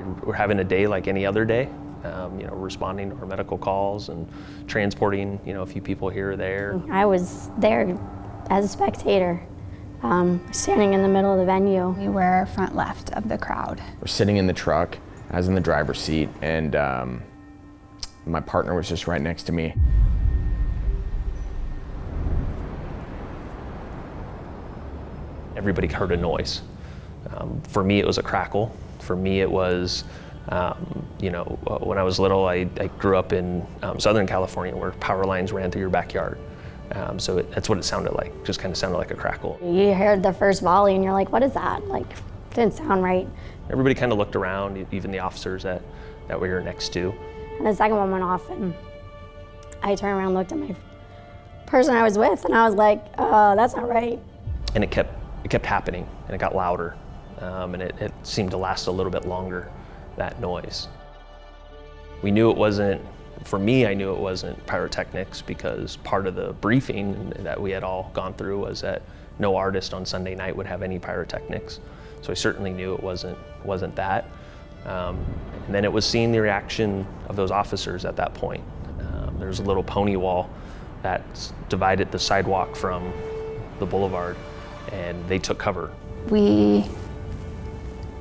We're having a day like any other day, responding to our medical calls and transporting, a few people here or there. I was there as a spectator, standing in the middle of the venue. We were front left of the crowd. We're sitting in the truck, I was in the driver's seat, and my partner was just right next to me. Everybody heard a noise. For me, it was a crackle. For me, it was, when I was little, I grew up in Southern California where power lines ran through your backyard. So that's what it sounded like, just kind of sounded like a crackle. You heard the first volley and you're like, what is that? Like, didn't sound right. Everybody kind of looked around, even the officers that we were next to. And the second one went off and I turned around and looked at my person I was with and I was like, that's not right. And it kept happening and it got louder. And it seemed to last a little bit longer, that noise. We knew it wasn't, for me, I knew it wasn't pyrotechnics because part of the briefing that we had all gone through was that no artist on Sunday night would have any pyrotechnics. So I certainly knew it wasn't that. And then it was seeing the reaction of those officers at that point. There's a little pony wall that divided the sidewalk from the boulevard, and they took cover. We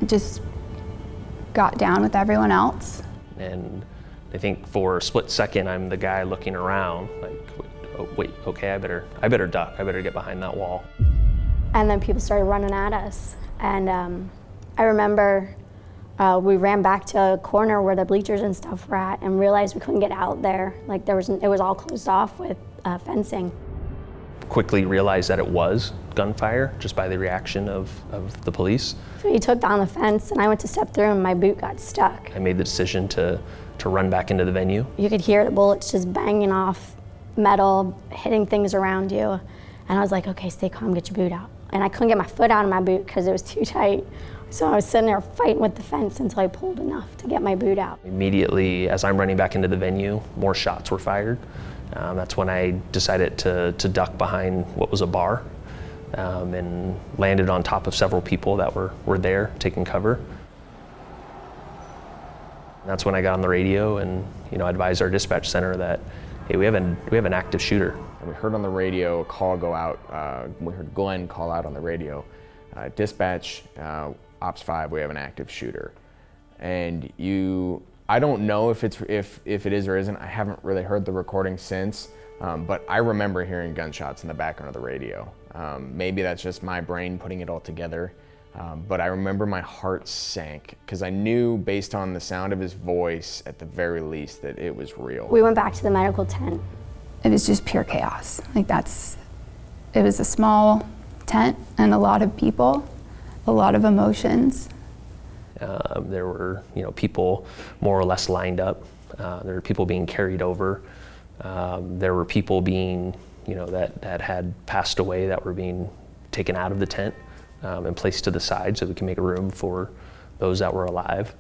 just got down with everyone else. And I think for a split second, I'm the guy looking around, like, oh, wait, okay, I better duck, I better get behind that wall. And then people started running at us. And I remember we ran back to a corner where the bleachers and stuff were at and realized we couldn't get out there. Like it was all closed off with fencing. Quickly realized that it was gunfire just by the reaction of the police. So he took down the fence and I went to step through and my boot got stuck. I made the decision to run back into the venue. You could hear the bullets just banging off metal, hitting things around you. And I was like, okay, stay calm, get your boot out. And I couldn't get my foot out of my boot because it was too tight. So I was sitting there fighting with the fence until I pulled enough to get my boot out. Immediately, as I'm running back into the venue, more shots were fired. That's when I decided to duck behind what was a bar and landed on top of several people that were there taking cover. And that's when I got on the radio and advised our dispatch center that, hey, we have an active shooter. And we heard on the radio a call go out. We heard Glenn call out on the radio, dispatch, Ops 5, we have an active shooter. And I don't know if it is or isn't. I haven't really heard the recording since, but I remember hearing gunshots in the background of the radio. Maybe that's just my brain putting it all together, but I remember my heart sank because I knew based on the sound of his voice, at the very least, that it was real. We went back to the medical tent. It was just pure chaos. It was a small tent and a lot of people, a lot of emotions. There were, people more or less lined up. There were people being carried over. There were people being, that had passed away that were being taken out of the tent and placed to the side so we can make room for those that were alive.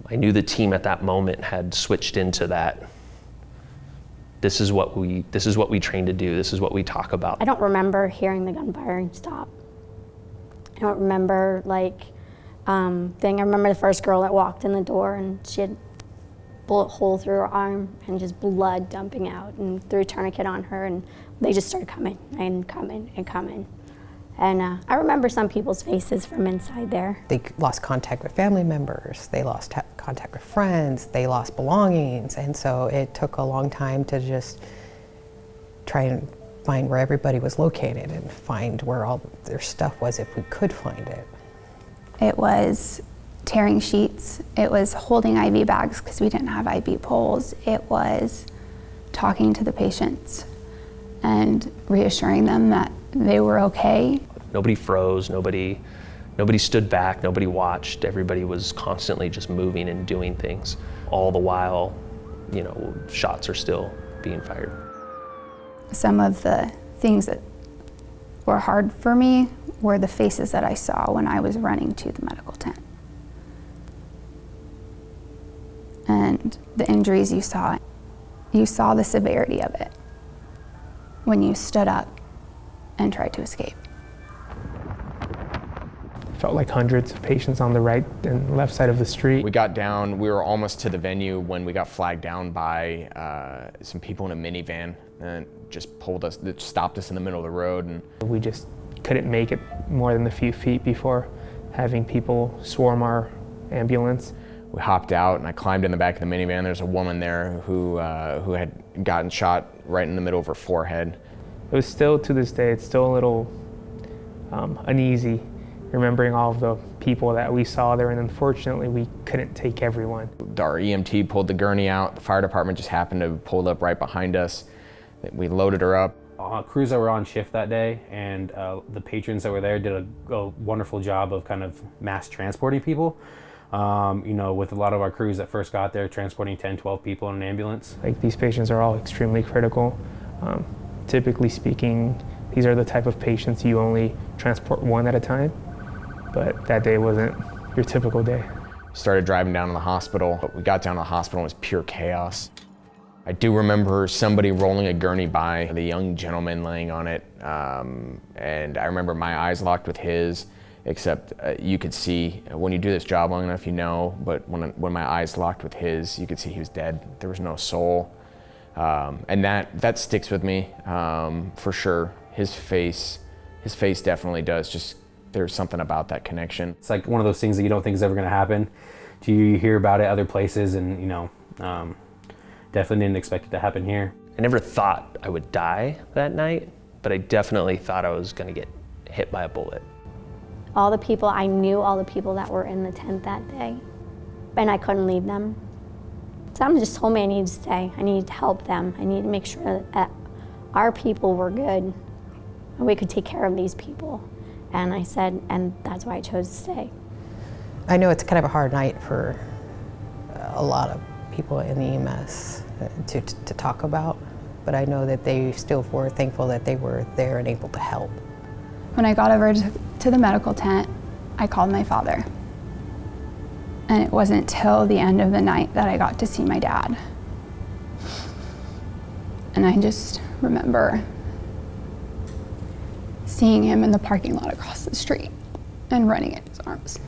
I knew the team at that moment had switched into that. This is what we trained to do. This is what we talk about. I don't remember hearing the gun firing stop. I don't remember I remember the first girl that walked in the door and she had a bullet hole through her arm and just blood dumping out, and threw a tourniquet on her and they just started coming and coming and coming. And I remember some people's faces from inside there. They lost contact with family members, they lost contact with friends, they lost belongings, and so it took a long time to just try and find where everybody was located and find where all their stuff was if we could find it. It was tearing sheets, it was holding IV bags because we didn't have IV poles, it was talking to the patients and reassuring them that they were okay. Nobody froze, nobody stood back, nobody watched. Everybody was constantly just moving and doing things. All the while, shots are still being fired. Some of the things that were hard for me were the faces that I saw when I was running to the medical tent. And the injuries you saw the severity of it when you stood up and tried to escape. felt like hundreds of patients on the right and left side of the street. We got down, we were almost to the venue when we got flagged down by some people in a minivan and just stopped us in the middle of the road. And we just couldn't make it more than a few feet before having people swarm our ambulance. We hopped out and I climbed in the back of the minivan. There's a woman there who had gotten shot right in the middle of her forehead. It was still, to this day, it's still a little uneasy remembering all of the people that we saw there, and unfortunately we couldn't take everyone. Our EMT pulled the gurney out. The fire department just happened to pull up right behind us. We loaded her up. Crews that were on shift that day and the patrons that were there did a wonderful job of kind of mass transporting people. You know, with a lot of our crews that first got there, transporting 10, 12 people in an ambulance. Like, these patients are all extremely critical. Typically speaking, these are the type of patients you only transport one at a time, but that day wasn't your typical day. Started driving down to the hospital. We got down to the hospital, it was pure chaos. I do remember somebody rolling a gurney by, the young gentleman laying on it, and I remember my eyes locked with his, except you could see, when you do this job long enough, you know, but when my eyes locked with his, you could see he was dead. There was no soul. And that sticks with me, for sure. His face definitely does. Just, there's something about that connection. It's like one of those things that you don't think is ever gonna happen. You hear about it other places and, you know, definitely didn't expect it to happen here. I never thought I would die that night, but I definitely thought I was gonna get hit by a bullet. All the people, I knew all the people that were in the tent that day, and I couldn't leave them. Someone just told me I needed to stay. I needed to help them. I needed to make sure that our people were good and we could take care of these people. And I said, and that's why I chose to stay. I know it's kind of a hard night for a lot of people in the EMS to talk about, but I know that they still were thankful that they were there and able to help. When I got over to the medical tent, I called my father. And it wasn't till the end of the night that I got to see my dad. And I just remember seeing him in the parking lot across the street and running in his arms.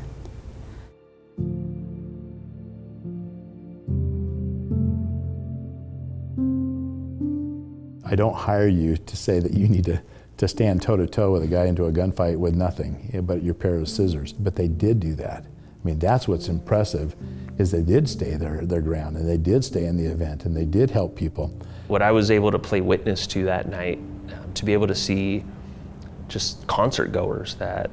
I don't hire you to say that you need to stand toe-to-toe with a guy into a gunfight with nothing but your pair of scissors. But they did do that. I mean, that's what's impressive, is they did stay their ground, and they did stay in the event, and they did help people. What I was able to play witness to that night, to be able to see just concert goers that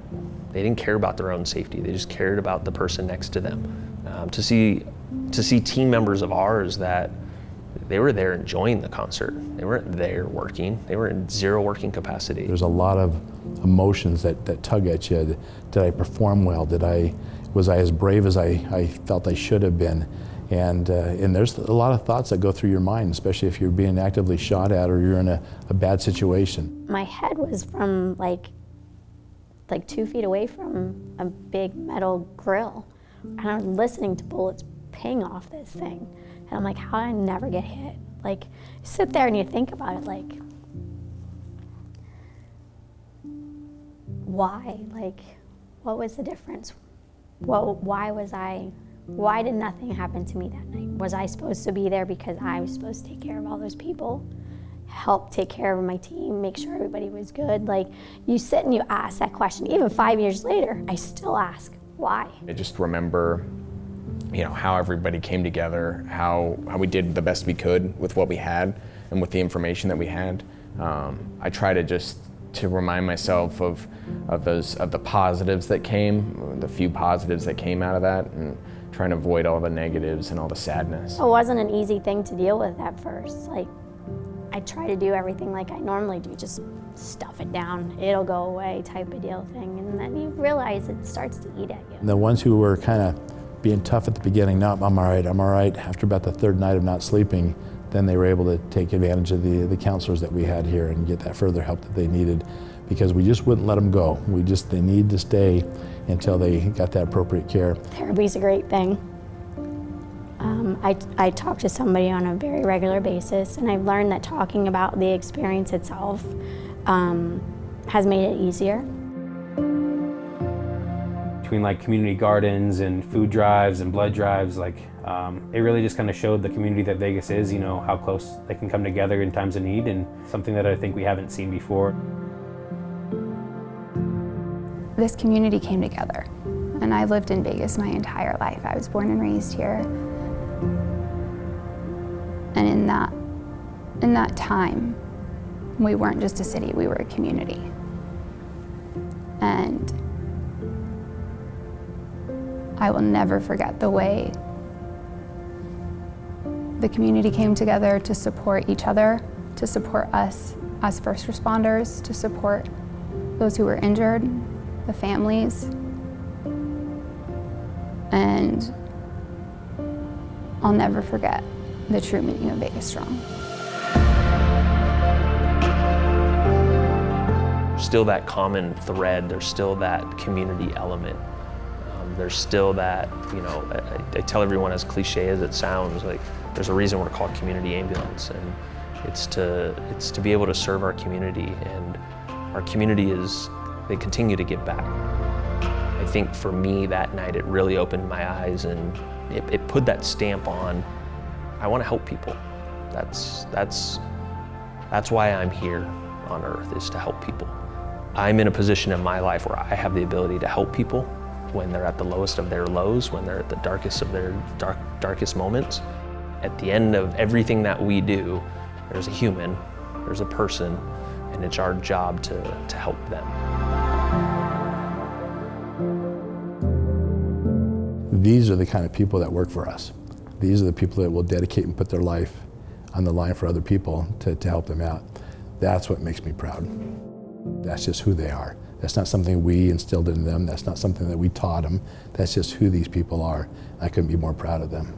they didn't care about their own safety, they just cared about the person next to them. To see team members of ours that they were there enjoying the concert. They weren't there working. They were in zero working capacity. There's a lot of emotions that tug at you. Did I perform well? Was I as brave as I felt I should have been? And there's a lot of thoughts that go through your mind, especially if you're being actively shot at or you're in a bad situation. My head was from like 2 feet away from a big metal grill. And I was listening to bullets ping off this thing. And I'm like, how did I never get hit? Like, you sit there and you think about it, like, why? Like, what was the difference? Why did nothing happen to me that night? Was I supposed to be there because I was supposed to take care of all those people? Help take care of my team, make sure everybody was good? Like, you sit and you ask that question. Even 5 years later, I still ask, why? I just remember, you know, how everybody came together, how we did the best we could with what we had and with the information that we had. I try to remind myself of the positives that came, the few positives that came out of that, and trying to avoid all the negatives and all the sadness. It wasn't an easy thing to deal with at first. Like, I try to do everything like I normally do, just stuff it down, it'll go away type of deal thing, and then you realize it starts to eat at you. The ones who were kind of being tough at the beginning, no, I'm all right. After about the third night of not sleeping, then they were able to take advantage of the counselors that we had here and get that further help that they needed, because we just wouldn't let them go. They need to stay until they got that appropriate care. Therapy's a great thing. I talk to somebody on a very regular basis, and I've learned that talking about the experience itself has made it easier. between like community gardens and food drives and blood drives, like it really just kind of showed the community that Vegas is, you know, how close they can come together in times of need, and something that I think we haven't seen before. This community came together, and I lived in Vegas my entire life. I was born and raised here. And in that time, we weren't just a city, we were a community. And I will never forget the way the community came together to support each other, to support us as first responders, to support those who were injured, the families. And I'll never forget the true meaning of Vegas Strong. Still that common thread, there's still that community element. There's still that, you know, I tell everyone, as cliche as it sounds, like there's a reason we're called community ambulance, and it's to be able to serve our community, and our community they continue to give back. I think for me that night it really opened my eyes, and it put that stamp on, I want to help people. That's why I'm here on earth, is to help people. I'm in a position in my life where I have the ability to help people when they're at the lowest of their lows, when they're at the darkest of their darkest moments. At the end of everything that we do, there's a human, there's a person, and it's our job to help them. These are the kind of people that work for us. These are the people that will dedicate and put their life on the line for other people to help them out. That's what makes me proud. That's just who they are. That's not something we instilled in them. That's not something that we taught them. That's just who these people are. I couldn't be more proud of them.